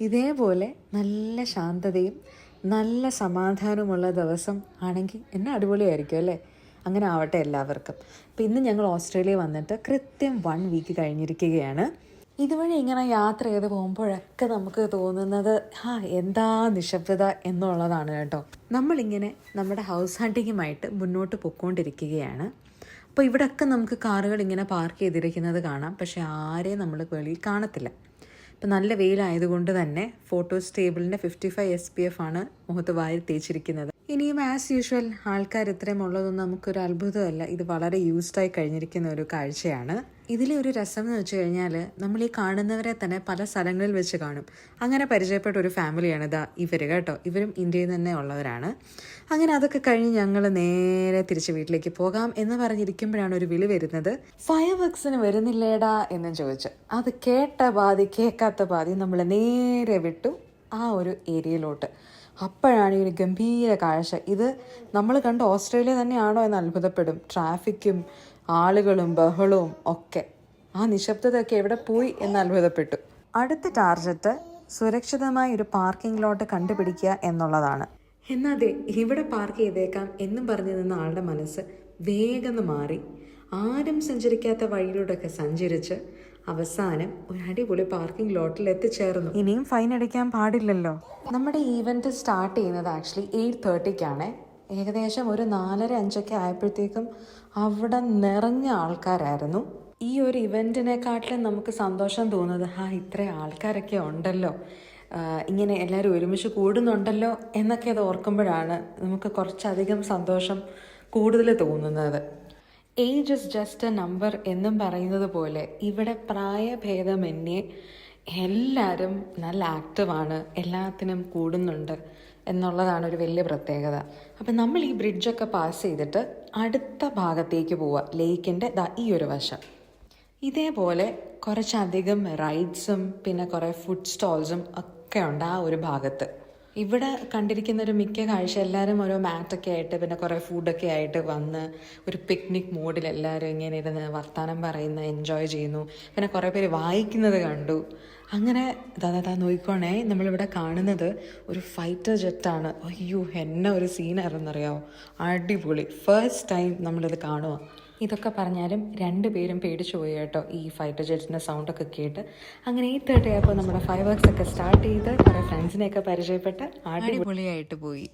ഇതേപോലെ നല്ല ശാന്തതയും നല്ല സമാധാനമുള്ള ദിവസം ആണെങ്കിൽ എന്നെ അടിപൊളിയായിരിക്കും അല്ലേ? അങ്ങനെ ആവട്ടെ എല്ലാവർക്കും. അപ്പം ഇന്ന് ഞങ്ങൾ ഓസ്ട്രേലിയ വന്നിട്ട് കൃത്യം 1 വീക്ക് കഴിഞ്ഞിരിക്കുകയാണ്. ഇതുവഴി ഇങ്ങനെ യാത്ര ചെയ്ത് പോകുമ്പോഴൊക്കെ നമുക്ക് തോന്നുന്നത് എന്താ നിശബ്ദത എന്നുള്ളതാണ് കേട്ടോ. നമ്മളിങ്ങനെ നമ്മുടെ ഹൗസ് ഹണ്ടിങ്ങുമായിട്ട് മുന്നോട്ട് പൊയ്ക്കൊണ്ടിരിക്കുകയാണ്. അപ്പോൾ ഇവിടെയൊക്കെ നമുക്ക് കാറുകൾ ഇങ്ങനെ പാർക്ക് ചെയ്തിരിക്കുന്നത് കാണാം, പക്ഷേ ആരെയും നമ്മൾ വെളിയിൽ കാണത്തില്ല. ഇപ്പം നല്ല വെയിലായതുകൊണ്ട് തന്നെ ഫോട്ടോ സ്റ്റേബിളിൻ്റെ 55 SPF ആണ് മുഖത്ത് വാരി തേച്ചിരിക്കുന്നത്. ഇനിയും ആസ് യൂഷ്വൽ ആൾക്കാർ ഇത്രയും ഉള്ളതൊന്നും നമുക്കൊരു അത്ഭുതമല്ല. ഇത് വളരെ യൂസ്ഡായി കഴിഞ്ഞിരിക്കുന്ന ഒരു കാഴ്ചയാണ്. ഇതിലെ ഒരു രസം എന്ന് വെച്ച് കഴിഞ്ഞാൽ നമ്മൾ ഈ കാണുന്നവരെ തന്നെ പല സ്ഥലങ്ങളിൽ വെച്ച് കാണും. അങ്ങനെ പരിചയപ്പെട്ട ഒരു ഫാമിലിയാണ് ഇവർ കേട്ടോ. ഇവരും ഇന്ത്യയിൽ തന്നെ ഉള്ളവരാണ്. അങ്ങനെ അതൊക്കെ കഴിഞ്ഞ് ഞങ്ങൾ നേരെ തിരിച്ച് വീട്ടിലേക്ക് പോകാം എന്ന് പറഞ്ഞിരിക്കുമ്പോഴാണ് ഒരു വിളി വരുന്നത്. ഫയർ വർക്സിന് വരുന്നില്ലേടാ എന്നും ചോദിച്ചു. അത് കേട്ട പാതി കേൾക്കാത്ത പാതി നമ്മൾ നേരെ വിട്ടു ആ ഒരു ഏരിയയിലോട്ട്. അപ്പോഴാണ് ഈ ഒരു ഗംഭീര കാഴ്ച. ഇത് നമ്മൾ കണ്ട് ഓസ്ട്രേലിയ തന്നെയാണോ എന്ന് അത്ഭുതപ്പെടും. ട്രാഫിക്കും ആളുകളും ബഹളവും ഒക്കെ, ആ നിശബ്ദതയൊക്കെ എവിടെ പോയി എന്ന് അത്ഭുതപ്പെട്ടു. അടുത്ത ടാർഗറ്റ് സുരക്ഷിതമായ ഒരു പാർക്കിംഗ് ലോട്ട് കണ്ടുപിടിക്കുക എന്നുള്ളതാണ്. എന്നാതെ ഇവിടെ പാർക്ക് ചെയ്തേക്കാം എന്നും പറഞ്ഞു നിന്ന ആളുടെ മനസ്സ് വേഗം മാറി ആരും സഞ്ചരിക്കാത്ത വഴിയിലൂടെയൊക്കെ സഞ്ചരിച്ച് അവസാനം ഒരു അടിപൊളി പാർക്കിംഗ് ലോട്ടിൽ എത്തിച്ചേർന്നു. ഇനിയും ഫൈൻ അടിക്കാൻ പാടില്ലല്ലോ. നമ്മുടെ ഈവൻറ്റ് സ്റ്റാർട്ട് ചെയ്യുന്നത് ആക്ച്വലി 8:30 ഏകദേശം ഒരു 4:05 ആയപ്പോഴത്തേക്കും അവിടെ നിറഞ്ഞ ആൾക്കാരായിരുന്നു. ഈ ഒരു ഇവൻറ്റിനെക്കാട്ടിലും നമുക്ക് സന്തോഷം തോന്നുന്നത് ഇത്ര ആൾക്കാരൊക്കെ ഉണ്ടല്ലോ, ഇങ്ങനെ എല്ലാവരും ഒരുമിച്ച് കൂടുന്നുണ്ടല്ലോ എന്നൊക്കെ അത് ഓർക്കുമ്പോഴാണ് നമുക്ക് കുറച്ചധികം സന്തോഷം കൂടുതൽ തോന്നുന്നത്. Age is just A number എന്നും പറയുന്നത് പോലെ ഇവിടെ പ്രായഭേദമന്യേ എല്ലാവരും നല്ല ആക്റ്റീവാണ്, എല്ലാത്തിനും കൂടുന്നുണ്ട് എന്നുള്ളതാണ് ഒരു വലിയ പ്രത്യേകത. അപ്പം നമ്മൾ ഈ ബ്രിഡ്ജൊക്കെ പാസ് ചെയ്തിട്ട് അടുത്ത ഭാഗത്തേക്ക് പോവുക, ലേക്കിൻ്റെ ഈ ഒരു വശം. ഇതേപോലെ കുറച്ചധികം റൈഡ്സും പിന്നെ കുറേ ഫുഡ് സ്റ്റോൾസും ഒക്കെ ഉണ്ട് ആ ഒരു ഭാഗത്ത്. ഇവിടെ കണ്ടിരിക്കുന്ന ഒരു മിക്ക കാഴ്ച എല്ലാവരും ഓരോ മാറ്റൊക്കെ ആയിട്ട് പിന്നെ കുറേ ഫുഡൊക്കെ ആയിട്ട് വന്ന് ഒരു പിക്നിക് മൂഡിൽ എല്ലാവരും ഇങ്ങനെ ഇരുന്ന് വർത്തമാനം പറയുന്നു, എൻജോയ് ചെയ്യുന്നു. പിന്നെ കുറേ പേര് വായിക്കുന്നത് കണ്ടു. അങ്ങനെ നോക്കിക്കോണേ, നമ്മളിവിടെ കാണുന്നത് ഒരു ഫൈറ്റർ ജെറ്റാണ്. അയ്യോ, എന്നെ ഒരു സീനായിരുന്നറിയാമോ, അടിപൊളി. ഫസ്റ്റ് ടൈം നമ്മളിത് കാണുക. ഇതൊക്കെ പറഞ്ഞാലും 2 പേരും പേടിച്ചു പോയി കേട്ടോ, ഈ ഫൈറ്റർ ജെറ്റിൻ്റെ സൗണ്ടൊക്കെ കേട്ട്. അങ്ങനെ 8:30 ആയപ്പോൾ നമ്മുടെ ഫയർ വർക്സ് ഒക്കെ സ്റ്റാർട്ട് ചെയ്ത് കുറേ ഫ്രണ്ട്സിനെയൊക്കെ പരിചയപ്പെട്ട് അടിപൊളിയായിട്ട് പോയി.